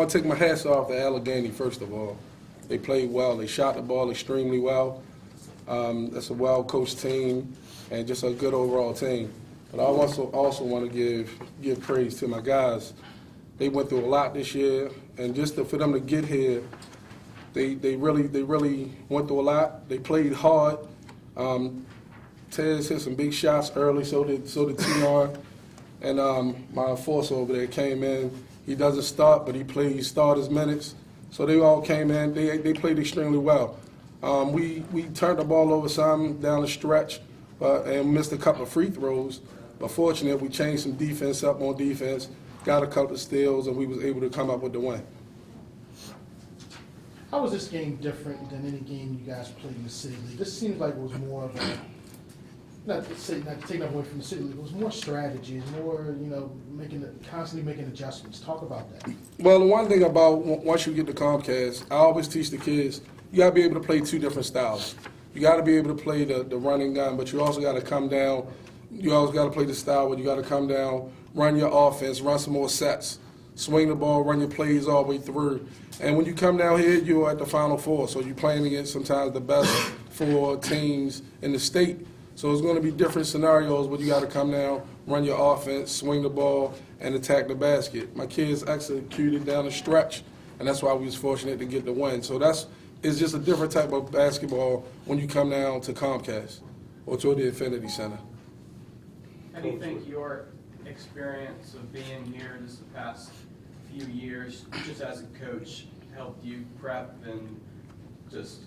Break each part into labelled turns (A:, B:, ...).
A: want to take my hats off to Allegany, first of all. They played well. They shot the ball extremely well. That's a well-coached team and just a good overall team. But I also want to give praise to my guys. They went through a lot this year, and just for them to get here, they really went through a lot. They played hard. Tez hit some big shots early, so did TR. And my enforcer over there came in. He doesn't start, but he started his minutes. So they all came in. They played extremely well. We turned the ball over some down the stretch and missed a couple of free throws. But fortunately, we changed some defense up on defense, got a couple of steals, and we was able to come up with the win.
B: How was this game different than any game you guys played in the City League? This seems like it was more of a, not to take that away from the City League, it was more strategy, more, constantly making adjustments. Talk about that.
A: Well, the one thing about once you get to Comcast, I always teach the kids, you got to be able to play two different styles. You got to be able to play the running gun, but you also got to come down. You always got to play the style where you got to come down, run your offense, run some more sets, swing the ball, run your plays all the way through. And when you come down here, you're at the Final Four, so you're playing against sometimes the best four teams in the state. So it's going to be different scenarios where you got to come down, run your offense, swing the ball, and attack the basket. My kids executed down the stretch, and that's why we was fortunate to get the win. So it's just a different type of basketball when you come down to Comcast or to the Infinity Center.
C: How do you think your experience of being here just the past few years, just as a coach, helped you prep and just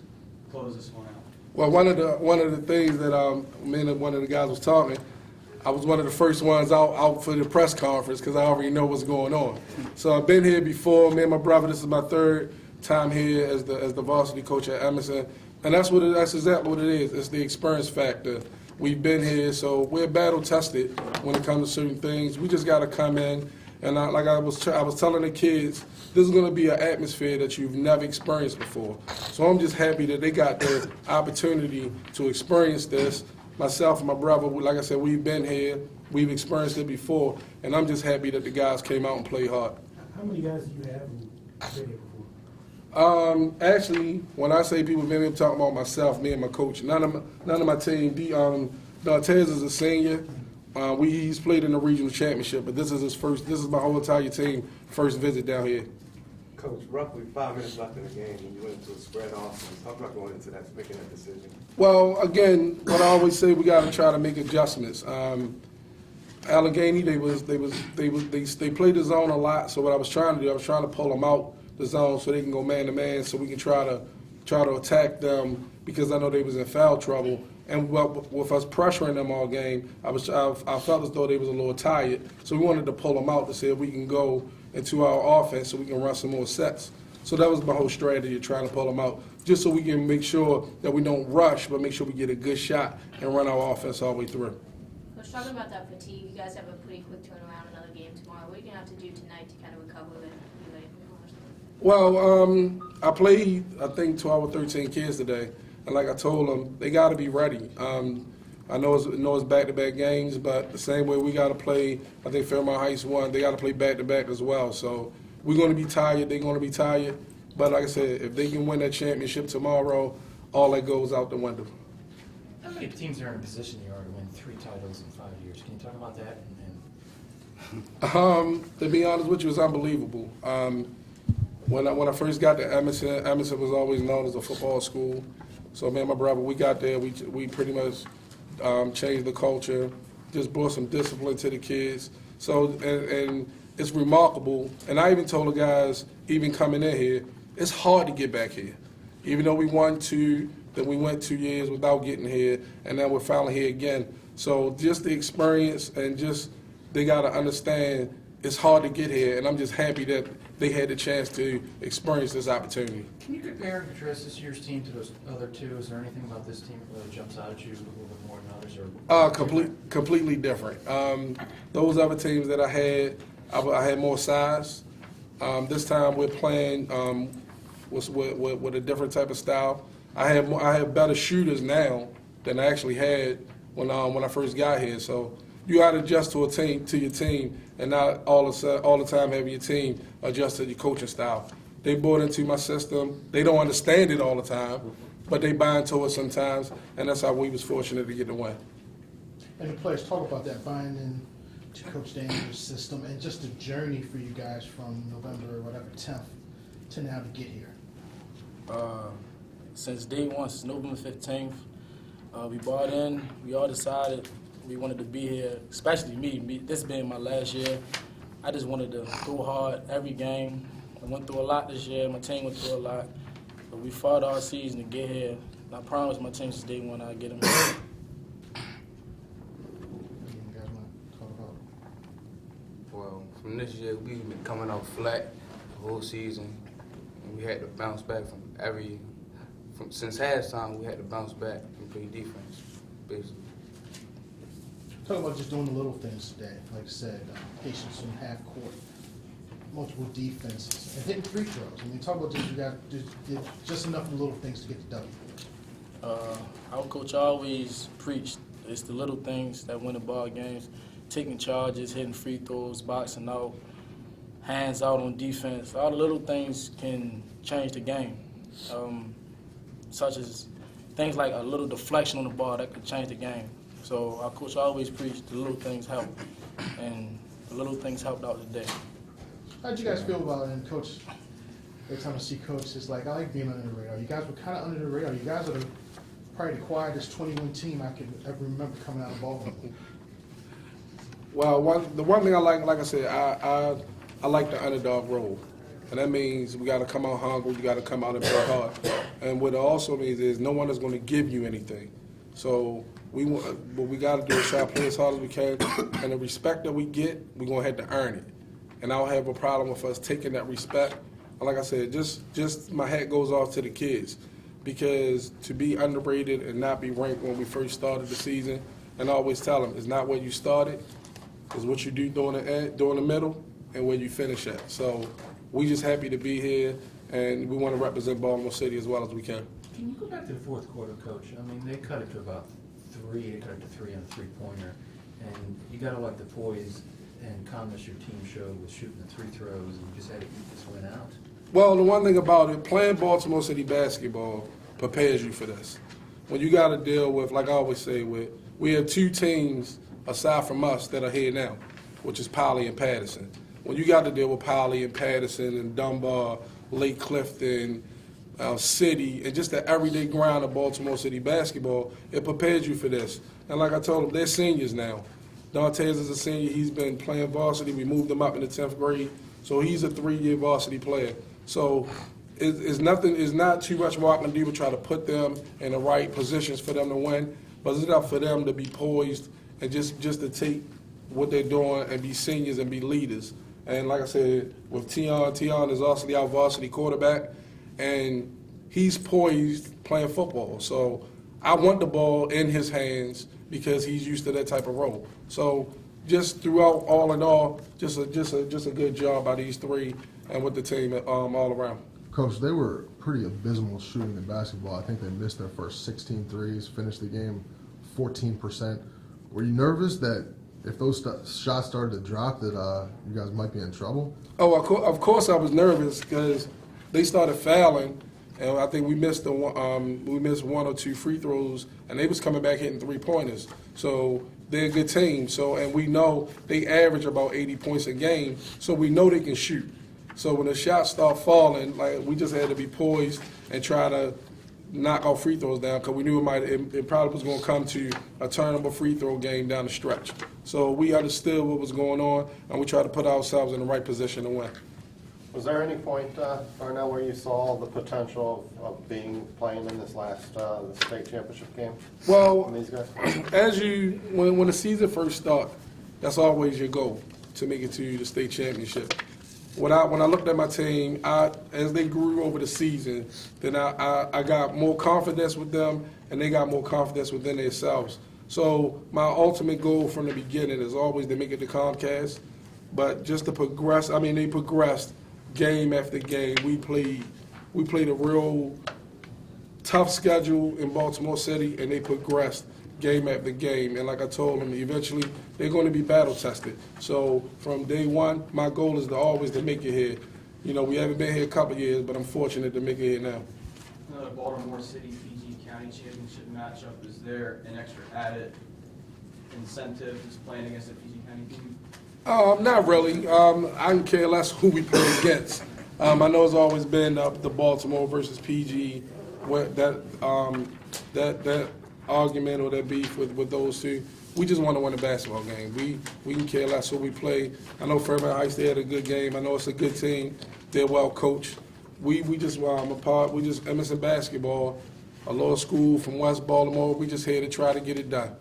C: close this one out?
A: Well, one of the things that me and one of the guys was talking, I was one of the first ones out for the press conference because I already know what's going on. So I've been here before. Me and my brother, this is my third time here as the varsity coach at Edmondson, and that's exactly what it is. It's the experience factor. We've been here, so we're battle tested when it comes to certain things. We just got to come in, and like I was telling the kids, this is going to be an atmosphere that you've never experienced before. So I'm just happy that they got the opportunity to experience this. Myself and my brother, like I said, we've been here, we've experienced it before, and I'm just happy that the guys came out and played hard.
D: How many guys do you have who've been here before?
A: Actually, when I say people, maybe I'm talking about myself, me and my coach. None of my team. Tez is a senior. He's played in the regional championship, but this is my whole entire team first visit down here.
E: Coach, roughly 5 minutes left in the game when you went into a spread offense. Talk about going into that, making that decision.
A: Well, again, what I always say, we got to try to make adjustments. Allegheny, they played the zone a lot. So what I was trying to do, I was trying to pull them out the zone so they can go man to man, so we can try to attack them because I know they was in foul trouble. And with us pressuring them all game, I felt as though they was a little tired. So we wanted to pull them out to see if we can go into our offense so we can run some more sets. So that was my whole strategy, trying to pull them out, just so we can make sure that we don't rush, but make sure we get a good shot and run our offense all the way through.
F: Coach, talking about that fatigue, you guys have a pretty quick turnaround, another game tomorrow. What are you going to have to do tonight to kind of recover and be ready for tomorrow?
A: Well, I played, I think, 12 or 13 kids today. And like I told them, they got to be ready. I know it's back-to-back games, but the same way we got to play, I think Fairmont Heights won, they got to play back-to-back as well. So we're going to be tired, they're going to be tired. But like I said, if they can win that championship tomorrow, all that goes out the window.
G: How many teams are in a position you are to win 3 titles in 5 years? Can you talk about that?
A: To be honest with you, it's unbelievable. When I first got to Edmondson, Edmondson was always known as a football school. So me and my brother, we got there, we pretty much changed the culture, just brought some discipline to the kids. So, and it's remarkable. And I even told the guys, even coming in here, it's hard to get back here. Even though we won 2, then we went 2 years without getting here, and now we're finally here again. So just the experience and just, they got to understand it's hard to get here, and I'm just happy that they had the chance to experience this opportunity.
G: Can you compare and contrast this year's team to those other two? Is there anything about this team that really jumps out at you a little bit more than others?
A: Completely different. Those other teams that I had more size. This time we're playing with a different type of style. I have better shooters now than I actually had when I first got here. So you got to adjust to your team, and not all the time having your team adjust to your coaching style. They bought into my system. They don't understand it all the time, but they buy into it sometimes, and that's how we was fortunate to get the win.
B: And the players talk about that buying in to Coach Daniels' system and just the journey for you guys from November, whatever, 10th to now to get here.
H: Since day one, since November 15th, we bought in. We all decided we wanted to be here, especially me. This being my last year, I just wanted to go hard every game. I went through a lot this year. My team went through a lot. But we fought all season to get here. And I promised my team since day one I'd get them here.
B: You guys want to talk about?
I: Well, from this year, we've been coming out flat the whole season, and we had to bounce back since halftime. We had to bounce back and play defense, basically.
B: Talk about just doing the little things today. Like I said, patience in half court, multiple defenses, and hitting free throws. I mean, talk about just you guys did just enough of the little things to get the W.
H: Our coach always preached, it's the little things that win the ball games, taking charges, hitting free throws, boxing out, hands out on defense. All the little things can change the game, such as things like a little deflection on the ball that could change the game. So our coach always preached the little things help, and the little things helped out today.
B: How did you guys feel about it? And Coach, every time I see Coach, it's like, I like being under the radar. You guys were kind of under the radar. You guys are probably the quietest 21 team I can ever remember coming out of Baltimore.
A: Well, the one thing I like I said, I like the underdog role. And that means we got to come out hungry, you got to come out and play hard. And what it also means is no one is going to give you anything. So what we got to do is try to play as hard as we can, and the respect that we get, we're going to have to earn it. And I don't have a problem with us taking that respect. And like I said, just my hat goes off to the kids, because to be underrated and not be ranked when we first started the season, and I always tell them, it's not where you started, it's what you do during the middle and where you finish at. So we just happy to be here, and we want to represent Baltimore City as well as we can.
G: Can you go back to the fourth quarter, Coach? I mean, they cut it to about 3. They cut it to 3 on a three-pointer. And you got to like the poise and calmness your team showed with shooting the free throws, and you just had to eat this win out.
A: Well, the one thing about it, playing Baltimore City basketball prepares you for this. When you got to deal with, like I always say, we have 2 teams aside from us that are here now, which is Poly and Patterson. When you got to deal with Poly and Patterson and Dunbar, Lake Clifton, City, and just the everyday grind of Baltimore City basketball, it prepares you for this. And like I told them, they're seniors now. Dantes is a senior. He's been playing varsity. We moved him up in the 10th grade. So he's a 3-year varsity player. So it's not too much more I can do to try to put them in the right positions for them to win. But it's enough for them to be poised and just to take what they're doing and be seniors and be leaders. And like I said, with Tion is also our varsity quarterback, and he's poised playing football. So I want the ball in his hands because he's used to that type of role. So just throughout, all in all, just a good job by these 3 and with the team all around.
J: Coach, they were pretty abysmal shooting in basketball. I think they missed their first 16 threes, finished the game 14%. Were you nervous that if those shots started to drop that you guys might be in trouble?
A: Oh, of course I was nervous because they started fouling, and I think we missed 1 or 2 free throws, and they was coming back hitting 3-pointers. So they're a good team. So, and we know they average about 80 points a game, so we know they can shoot. So when the shots start falling, like, we just had to be poised and try to knock our free throws down, because we knew it probably was going to come to a turnable free throw game down the stretch. So we understood what was going on, and we tried to put ourselves in the right position to win.
K: Was there any point, Darnell, where you saw the potential of playing in this last the state championship game?
A: Well,
K: from these guys?
A: when the season first starts, that's always your goal, to make it to the state championship. When I looked at my team, as they grew over the season, then I got more confidence with them, and they got more confidence within themselves. So my ultimate goal from the beginning is always to make it to Comcast, but just to progress. I mean, they progressed game after game. We played a real tough schedule in Baltimore City, and they progressed. game after game. And like I told them, eventually they're going to be battle tested. So from day one, my goal is to make it here. You know, we haven't been here a couple of years, but I'm fortunate to make it here now.
C: The Baltimore City PG County Championship matchup, is there an extra added incentive just playing against a PG County team?
A: Not really. I can care less who we play against. I know it's always been the Baltimore versus PG, that argument or that beef with those two. We just want to win a basketball game. We can care less who we play. I know Fairmont Heights, they had a good game. I know it's a good team. They're well coached. We just Edmondson basketball, a law school from West Baltimore. We just here to try to get it done.